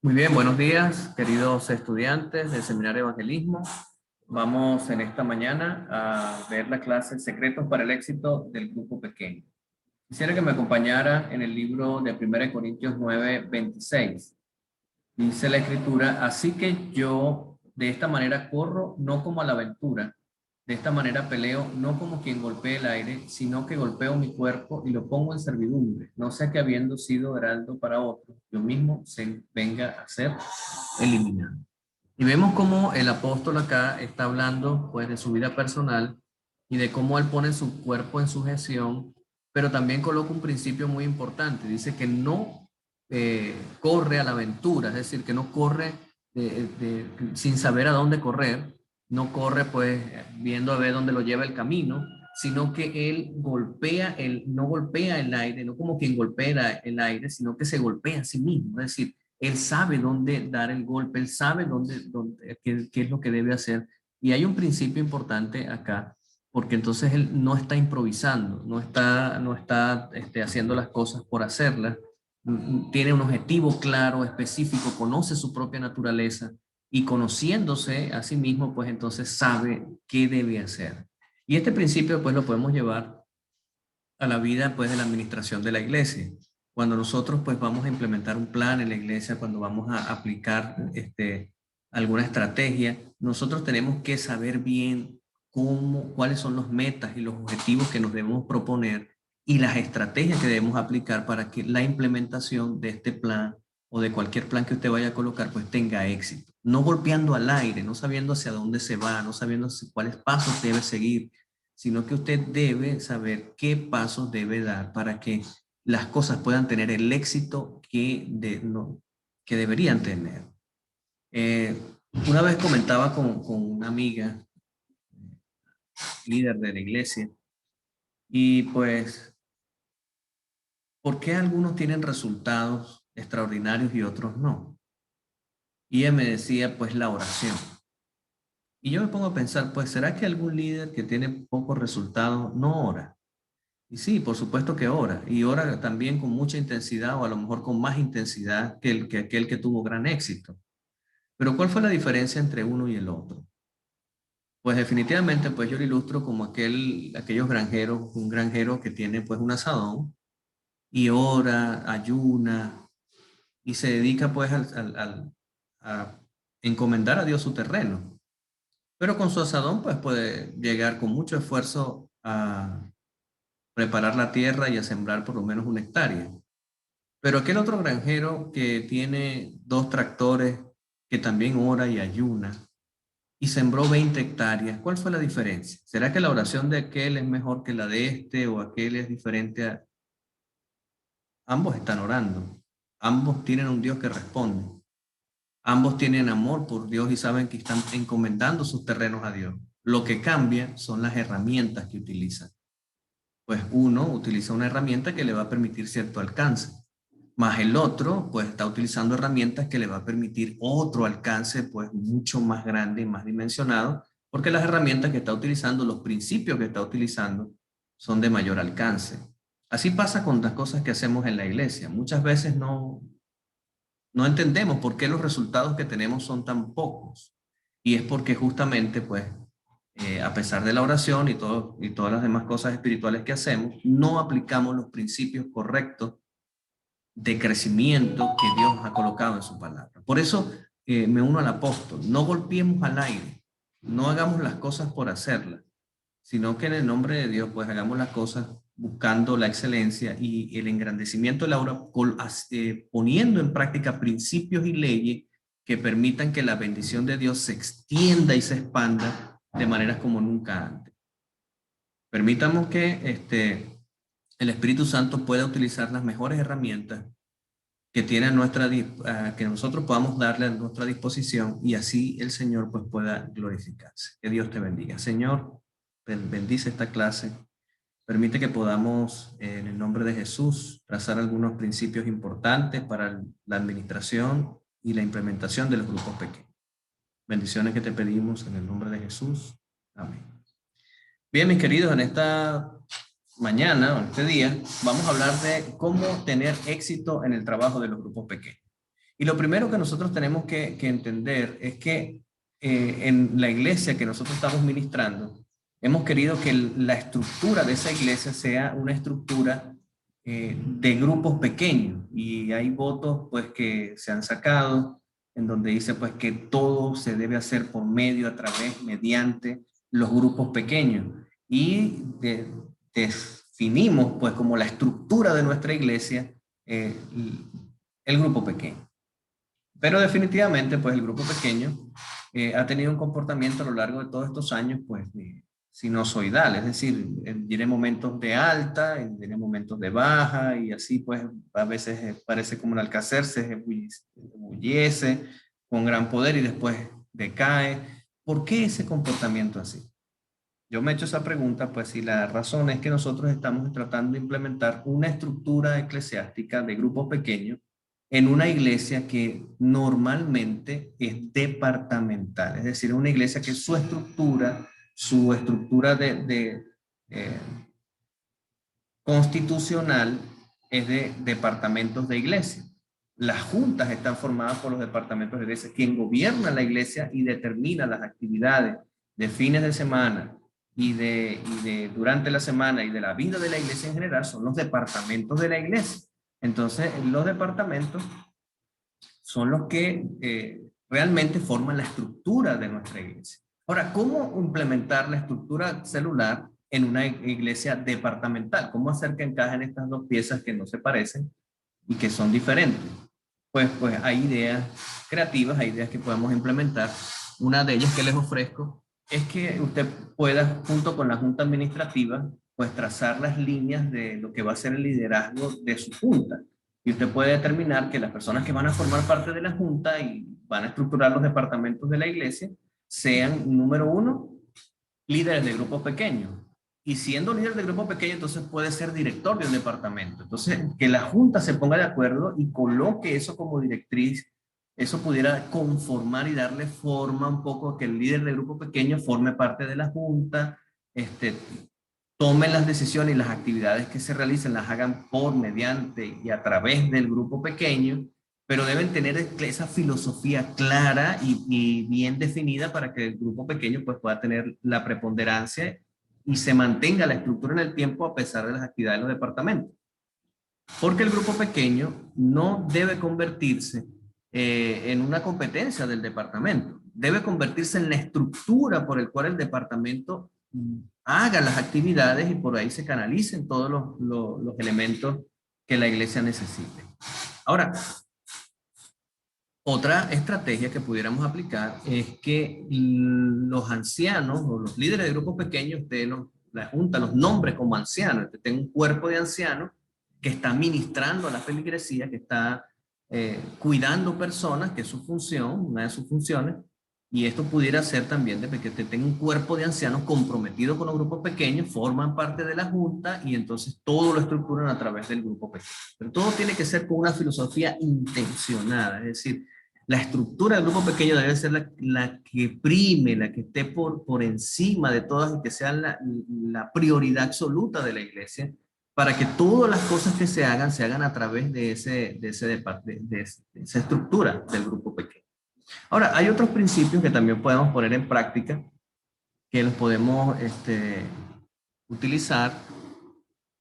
Muy bien, buenos días, queridos estudiantes del Seminario de Evangelismo. Vamos en esta mañana a ver la clase Secretos para el éxito del grupo pequeño. Quisiera que me acompañara en el libro de 1 Corintios 9:26. Dice la Escritura: así que yo de esta manera corro, no como a la aventura. De esta manera peleo, no como quien golpea el aire, sino que golpeo mi cuerpo y lo pongo en servidumbre. No sea que habiendo sido heraldo para otro, yo mismo se venga a ser eliminado. Y vemos cómo el apóstol acá está hablando pues de su vida personal y de cómo él pone su cuerpo en sujeción, pero también coloca un principio muy importante. Dice que no corre a la aventura, es decir, que no corre sin saber a dónde correr, no corre pues viendo a ver dónde lo lleva el camino, sino que él no golpea el aire, no como quien golpea el aire, sino que se golpea a sí mismo, es decir, él sabe dónde dar el golpe, él sabe qué es lo que debe hacer. Y hay un principio importante acá, porque entonces él no está improvisando, no está haciendo las cosas por hacerlas, tiene un objetivo claro, específico, conoce su propia naturaleza y conociéndose a sí mismo, pues entonces sabe qué debe hacer. Y este principio pues lo podemos llevar a la vida pues de la administración de la iglesia. Cuando nosotros pues vamos a implementar un plan en la iglesia, cuando vamos a aplicar alguna estrategia, nosotros tenemos que saber bien cuáles son los metas y los objetivos que nos debemos proponer y las estrategias que debemos aplicar para que la implementación de este plan o de cualquier plan que usted vaya a colocar pues tenga éxito. No golpeando al aire, no sabiendo hacia dónde se va, no sabiendo cuáles pasos debe seguir, sino que usted debe saber qué pasos debe dar para que las cosas puedan tener el éxito que deberían tener. Eh, una vez comentaba con una amiga, líder de la iglesia, y pues, ¿por qué algunos tienen resultados extraordinarios y otros no? Y ella me decía, pues, la oración. Y yo me pongo a pensar, pues, ¿será que algún líder que tiene pocos resultados no ora? Y sí, por supuesto que ora, y ora también con mucha intensidad o a lo mejor con más intensidad que aquel que tuvo gran éxito. Pero ¿cuál fue la diferencia entre uno y el otro? Pues definitivamente, pues yo lo ilustro como aquellos granjeros, un granjero que tiene pues un asadón y ora, ayuna y se dedica pues a encomendar a Dios su terreno. Pero con su asadón pues puede llegar con mucho esfuerzo a preparar la tierra y a sembrar por lo menos 1 hectárea. Pero aquel otro granjero que tiene 2 tractores, que también ora y ayuna, y sembró 20 hectáreas, ¿cuál fue la diferencia? ¿Será que la oración de aquel es mejor que la de este o aquel es diferente a... Ambos están orando, ambos tienen un Dios que responde, ambos tienen amor por Dios y saben que están encomendando sus terrenos a Dios. Lo que cambia son las herramientas que utilizan. Pues uno utiliza una herramienta que le va a permitir cierto alcance, más el otro pues está utilizando herramientas que le va a permitir otro alcance pues mucho más grande y más dimensionado, porque las herramientas que está utilizando, los principios que está utilizando son de mayor alcance. Así pasa con las cosas que hacemos en la iglesia. Muchas veces no entendemos por qué los resultados que tenemos son tan pocos. Y es porque justamente pues a pesar de la oración y todas las demás cosas espirituales que hacemos, no aplicamos los principios correctos de crecimiento que Dios ha colocado en su palabra. Por eso me uno al apóstol, no golpeemos al aire, no hagamos las cosas por hacerlas, sino que en el nombre de Dios pues hagamos las cosas buscando la excelencia y el engrandecimiento de la obra, poniendo en práctica principios y leyes que permitan que la bendición de Dios se extienda y se expanda de maneras como nunca antes. Permitamos que el Espíritu Santo pueda utilizar las mejores herramientas que tiene que nosotros podamos darle a nuestra disposición y así el Señor pues pueda glorificarse. Que Dios te bendiga. Señor, bendice esta clase. Permite que podamos, en el nombre de Jesús, trazar algunos principios importantes para la administración y la implementación de los grupos pequeños. Bendiciones que te pedimos en el nombre de Jesús. Amén. Bien, mis queridos, en esta mañana o en este día vamos a hablar de cómo tener éxito en el trabajo de los grupos pequeños. Y lo primero que nosotros tenemos que entender es que en la iglesia que nosotros estamos ministrando, hemos querido que la estructura de esa iglesia sea una estructura de grupos pequeños. Y hay votos pues que se han sacado en donde dice pues que todo se debe hacer por medio, a través, mediante los grupos pequeños. Y definimos pues como la estructura de nuestra iglesia el grupo pequeño. Pero definitivamente, pues el grupo pequeño ha tenido un comportamiento a lo largo de todos estos años, pues sinusoidal, es decir, tiene momentos de alta, tiene momentos de baja, y así pues a veces parece como un alcázar, se ebullece con gran poder y después decae. ¿Por qué ese comportamiento así? Yo me he hecho esa pregunta, pues, y la razón es que nosotros estamos tratando de implementar una estructura eclesiástica de grupos pequeños en una iglesia que normalmente es departamental, es decir, una iglesia que su estructura eh, constitucional es de departamentos de iglesia. Las juntas están formadas por los departamentos de iglesia. Quien gobierna la iglesia y determina las actividades de fines de semana y de durante la semana y de la vida de la iglesia en general son los departamentos de la iglesia. Entonces, los departamentos son los que realmente forman la estructura de nuestra iglesia. Ahora, ¿cómo implementar la estructura celular en una iglesia departamental? ¿Cómo hacer que encajen estas dos piezas que no se parecen y que son diferentes? Pues hay ideas creativas, hay ideas que podemos implementar. Una de ellas que les ofrezco es que usted pueda, junto con la junta administrativa, pues trazar las líneas de lo que va a ser el liderazgo de su junta. Y usted puede determinar que las personas que van a formar parte de la junta y van a estructurar los departamentos de la iglesia sean, número uno, líderes de grupos pequeños. Y siendo líder de grupo pequeño, entonces puede ser director de un departamento. Entonces, que la junta se ponga de acuerdo y coloque eso como directriz, eso pudiera conformar y darle forma un poco a que el líder de grupo pequeño forme parte de la junta, tomen las decisiones y las actividades que se realicen, las hagan por, mediante y a través del grupo pequeño, pero deben tener esa filosofía clara y bien definida para que el grupo pequeño pues, pueda tener la preponderancia y se mantenga la estructura en el tiempo a pesar de las actividades de los departamentos. Porque el grupo pequeño no debe convertirse en una competencia del departamento, debe convertirse en la estructura por el cual el departamento haga las actividades y por ahí se canalicen todos los elementos que la iglesia necesite. Ahora, otra estrategia que pudiéramos aplicar es que los ancianos o los líderes de grupos pequeños, la junta los nombre como ancianos, usted tenga un cuerpo de ancianos que está ministrando a la feligresía, que está cuidando personas, que es su función, una de sus funciones, y esto pudiera ser también de que usted tenga un cuerpo de ancianos comprometido con los grupos pequeños, forman parte de la junta y entonces todo lo estructuran a través del grupo pequeño. Pero todo tiene que ser con una filosofía intencionada, es decir, la estructura del grupo pequeño debe ser la que prime, la que esté por encima de todas y que sea la prioridad absoluta de la iglesia para que todas las cosas que se hagan a través de esa estructura del grupo pequeño. Ahora, hay otros principios que también podemos poner en práctica, que los podemos utilizar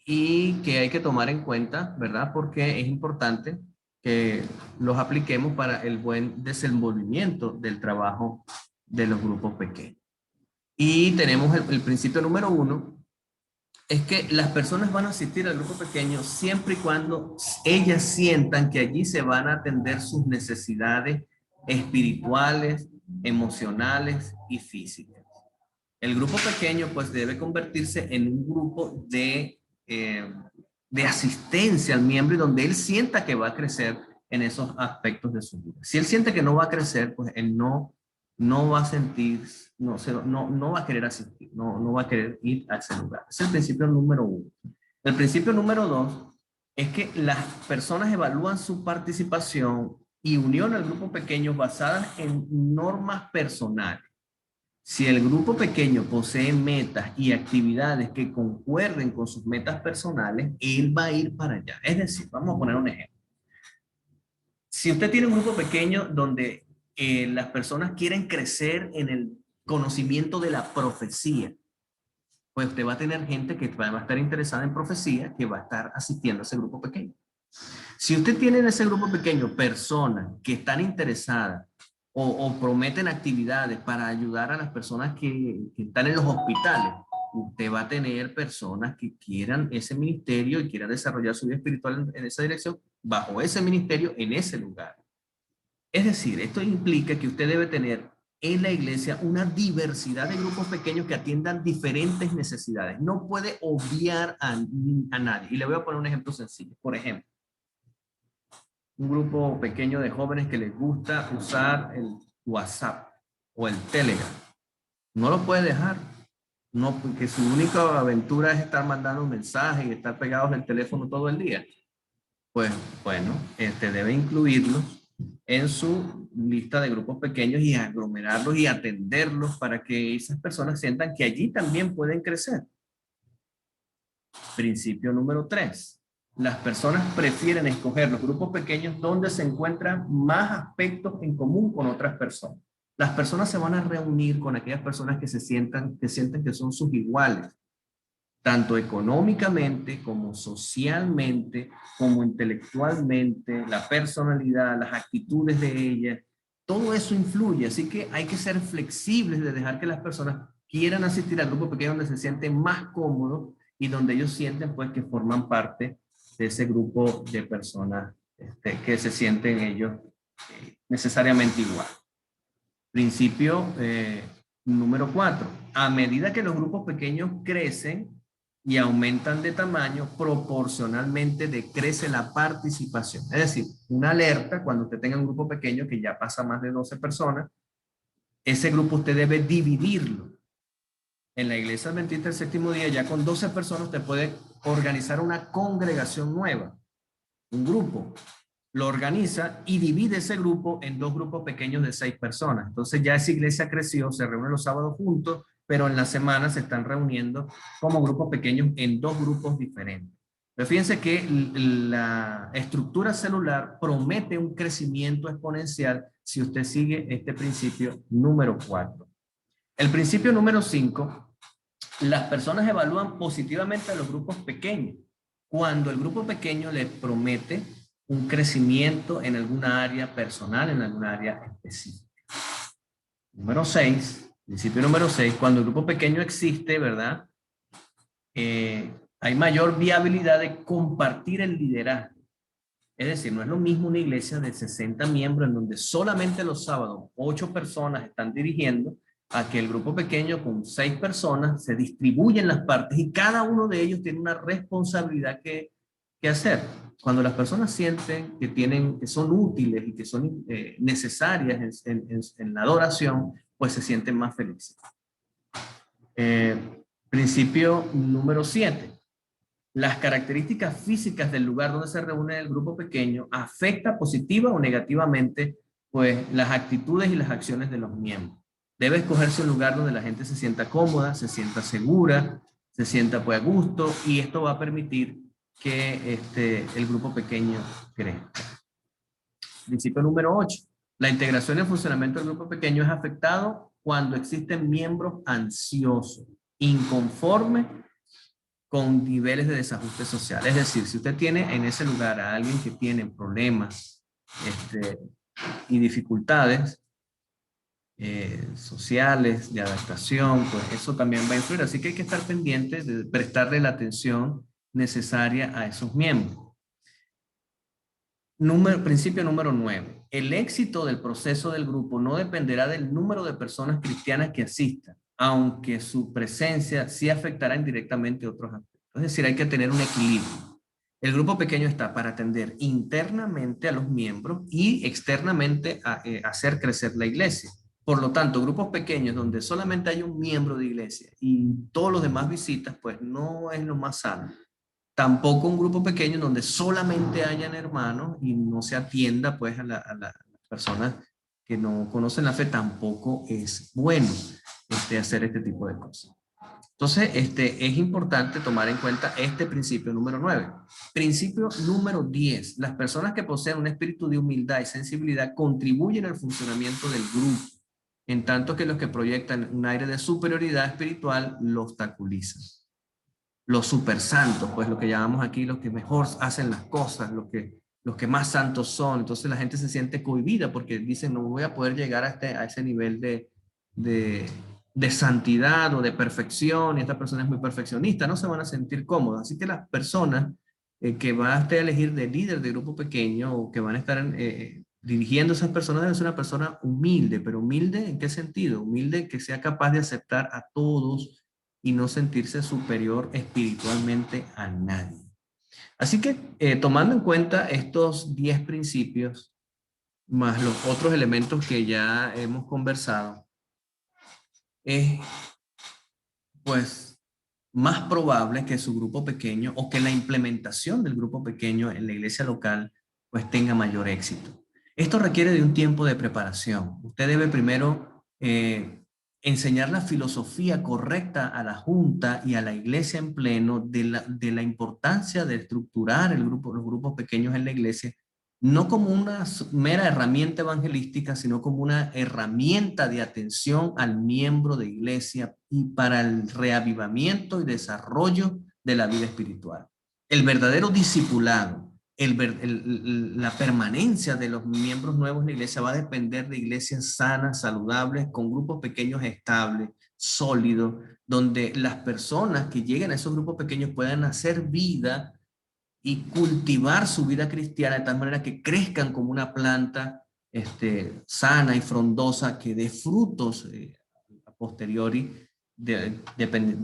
y que hay que tomar en cuenta, ¿verdad? Porque es importante que los apliquemos para el buen desenvolvimiento del trabajo de los grupos pequeños. Y tenemos el principio número 1, es que las personas van a asistir al grupo pequeño siempre y cuando ellas sientan que allí se van a atender sus necesidades espirituales, emocionales y físicas. El grupo pequeño pues debe convertirse en un grupo de asistencia al miembro y donde él sienta que va a crecer en esos aspectos de su vida. Si él siente que no va a crecer, pues él no va a sentir, no va a querer asistir, no va a querer ir a ese lugar. Ese es el principio número 1. El principio número 2 es que las personas evalúan su participación y unión al grupo pequeño basadas en normas personales. Si el grupo pequeño posee metas y actividades que concuerden con sus metas personales, él va a ir para allá. Es decir, vamos a poner un ejemplo. Si usted tiene un grupo pequeño donde las personas quieren crecer en el conocimiento de la profecía, pues usted va a tener gente que va a estar interesada en profecía, que va a estar asistiendo a ese grupo pequeño. Si usted tiene en ese grupo pequeño personas que están interesadas o prometen actividades para ayudar a las personas que están en los hospitales, usted va a tener personas que quieran ese ministerio y quieran desarrollar su vida espiritual en esa dirección, bajo ese ministerio, en ese lugar. Es decir, esto implica que usted debe tener en la iglesia una diversidad de grupos pequeños que atiendan diferentes necesidades. No puede obviar a nadie. Y le voy a poner un ejemplo sencillo. Por ejemplo, un grupo pequeño de jóvenes que les gusta usar el WhatsApp o el Telegram. No lo puede dejar. No, porque su única aventura es estar mandando mensajes y estar pegados al teléfono todo el día. Pues bueno, debe incluirlos en su lista de grupos pequeños y aglomerarlos y atenderlos para que esas personas sientan que allí también pueden crecer. Principio número 3. Las personas prefieren escoger los grupos pequeños donde se encuentran más aspectos en común con otras personas. Las personas se van a reunir con aquellas personas que sienten que son sus iguales, tanto económicamente como socialmente, como intelectualmente, la personalidad, las actitudes de ellas, todo eso influye, así que hay que ser flexibles de dejar que las personas quieran asistir al grupo pequeño donde se sienten más cómodos y donde ellos sienten pues que forman parte de ese grupo de personas que se sienten ellos necesariamente igual. Principio número 4. A medida que los grupos pequeños crecen y aumentan de tamaño, proporcionalmente decrece la participación. Es decir, una alerta cuando usted tenga un grupo pequeño que ya pasa más de 12 personas, ese grupo usted debe dividirlo. En la iglesia adventista del séptimo día, ya con 12 personas, usted puede organizar una congregación nueva, un grupo. Lo organiza y divide ese grupo en 2 grupos pequeños de 6 personas. Entonces ya esa iglesia creció, se reúnen los sábados juntos, pero en la semana se están reuniendo como grupos pequeños en 2 grupos diferentes. Pero fíjense que la estructura celular promete un crecimiento exponencial si usted sigue este principio número 4. El principio número 5, las personas evalúan positivamente a los grupos pequeños cuando el grupo pequeño les promete un crecimiento en alguna área personal, en alguna área específica. Número 6, principio número 6, cuando el grupo pequeño existe, ¿verdad? Hay mayor viabilidad de compartir el liderazgo. Es decir, no es lo mismo una iglesia de 60 miembros en donde solamente los sábados 8 personas están dirigiendo, a que el grupo pequeño con 6 personas se distribuyen las partes y cada uno de ellos tiene una responsabilidad que hacer. Cuando las personas sienten que son útiles y que son necesarias en la adoración, pues se sienten más felices. Principio número 7. Las características físicas del lugar donde se reúne el grupo pequeño afecta positiva o negativamente pues, las actitudes y las acciones de los miembros. Debe escogerse un lugar donde la gente se sienta cómoda, se sienta segura, se sienta pues, a gusto, y esto va a permitir que el grupo pequeño crezca. Principio número 8. La integración y el funcionamiento del grupo pequeño es afectado cuando existen miembros ansiosos, inconformes con niveles de desajuste social. Es decir, si usted tiene en ese lugar a alguien que tiene problemas y dificultades sociales, de adaptación, pues eso también va a influir. Así que hay que estar pendiente de prestarle la atención necesaria a esos miembros. Principio número 9. El éxito del proceso del grupo no dependerá del número de personas cristianas que asistan, aunque su presencia sí afectará indirectamente a otros aspectos. Es decir, hay que tener un equilibrio. El grupo pequeño está para atender internamente a los miembros y externamente a hacer crecer la iglesia. Por lo tanto, grupos pequeños donde solamente hay un miembro de iglesia y todos los demás visitas, pues no es lo más sano. Tampoco un grupo pequeño donde solamente hayan hermanos y no se atienda pues a las personas que no conocen la fe, tampoco es bueno hacer este tipo de cosas. Entonces, es importante tomar en cuenta este principio número 9. Principio número 10. Las personas que poseen un espíritu de humildad y sensibilidad contribuyen al funcionamiento del grupo, en tanto que los que proyectan un aire de superioridad espiritual lo obstaculizan. Los supersantos, pues lo que llamamos aquí, los que mejor hacen las cosas, los que más santos son. Entonces la gente se siente cohibida porque dicen, no voy a poder llegar a ese nivel de santidad o de perfección, y esta persona es muy perfeccionista, no se van a sentir cómodos. Así que las personas que van a elegir de líder de grupo pequeño o que van a estar dirigiendo a esas personas deben ser una persona humilde, pero humilde ¿en qué sentido? Humilde que sea capaz de aceptar a todos y no sentirse superior espiritualmente a nadie. Así que tomando en cuenta estos 10 principios, más los otros elementos que ya hemos conversado, es pues más probable que su grupo pequeño o que la implementación del grupo pequeño en la iglesia local pues tenga mayor éxito. Esto requiere de un tiempo de preparación. Usted debe primero enseñar la filosofía correcta a la junta y a la iglesia en pleno de la importancia de estructurar los grupos pequeños en la iglesia, no como una mera herramienta evangelística, sino como una herramienta de atención al miembro de iglesia y para el reavivamiento y desarrollo de la vida espiritual. El verdadero discipulado, la permanencia de los miembros nuevos en la iglesia va a depender de iglesias sanas, saludables, con grupos pequeños estables, sólidos, donde las personas que lleguen a esos grupos pequeños puedan hacer vida y cultivar su vida cristiana de tal manera que crezcan como una planta sana y frondosa que dé frutos a posteriori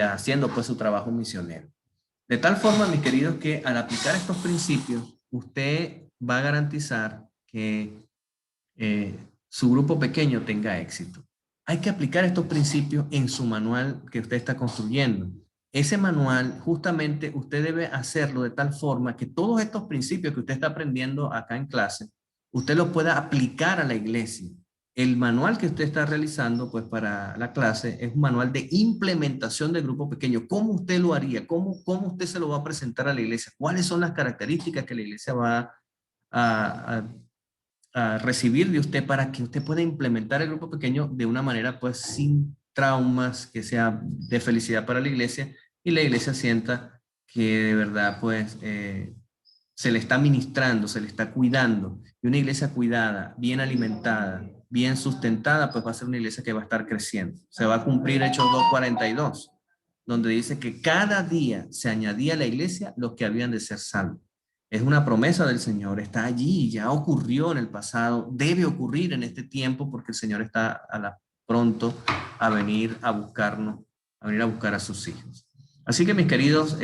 haciendo pues su trabajo misionero. De tal forma, mis queridos, que al aplicar estos principios, usted va a garantizar que su grupo pequeño tenga éxito. Hay que aplicar estos principios en su manual que usted está construyendo. Ese manual, justamente, usted debe hacerlo de tal forma que todos estos principios que usted está aprendiendo acá en clase, usted los pueda aplicar a la iglesia. El manual que usted está realizando, pues, para la clase es un manual de implementación del grupo pequeño. ¿Cómo usted lo haría? ¿Cómo usted se lo va a presentar a la iglesia? ¿Cuáles son las características que la iglesia va a recibir de usted para que usted pueda implementar el grupo pequeño de una manera pues sin traumas, que sea de felicidad para la iglesia y la iglesia sienta que de verdad pues se le está ministrando, se le está cuidando, y una iglesia cuidada, bien alimentada, bien sustentada, pues va a ser una iglesia que va a estar creciendo. Se va a cumplir Hechos 2:42, donde dice que cada día se añadía a la iglesia los que habían de ser salvos. Es una promesa del Señor, está allí, ya ocurrió en el pasado, debe ocurrir en este tiempo porque el Señor está pronto a venir a buscarnos, a venir a buscar a sus hijos. Así que mis queridos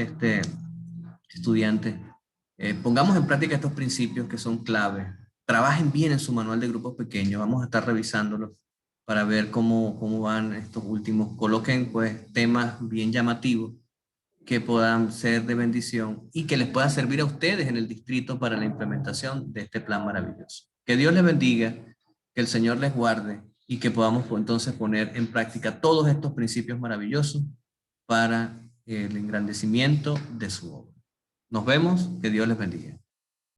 estudiantes, pongamos en práctica estos principios que son clave. Trabajen bien en su manual de grupos pequeños, vamos a estar revisándolos para ver cómo van estos últimos. Coloquen pues temas bien llamativos que puedan ser de bendición y que les pueda servir a ustedes en el distrito para la implementación de este plan maravilloso. Que Dios les bendiga, que el Señor les guarde y que podamos entonces poner en práctica todos estos principios maravillosos para el engrandecimiento de su obra. Nos vemos, que Dios les bendiga.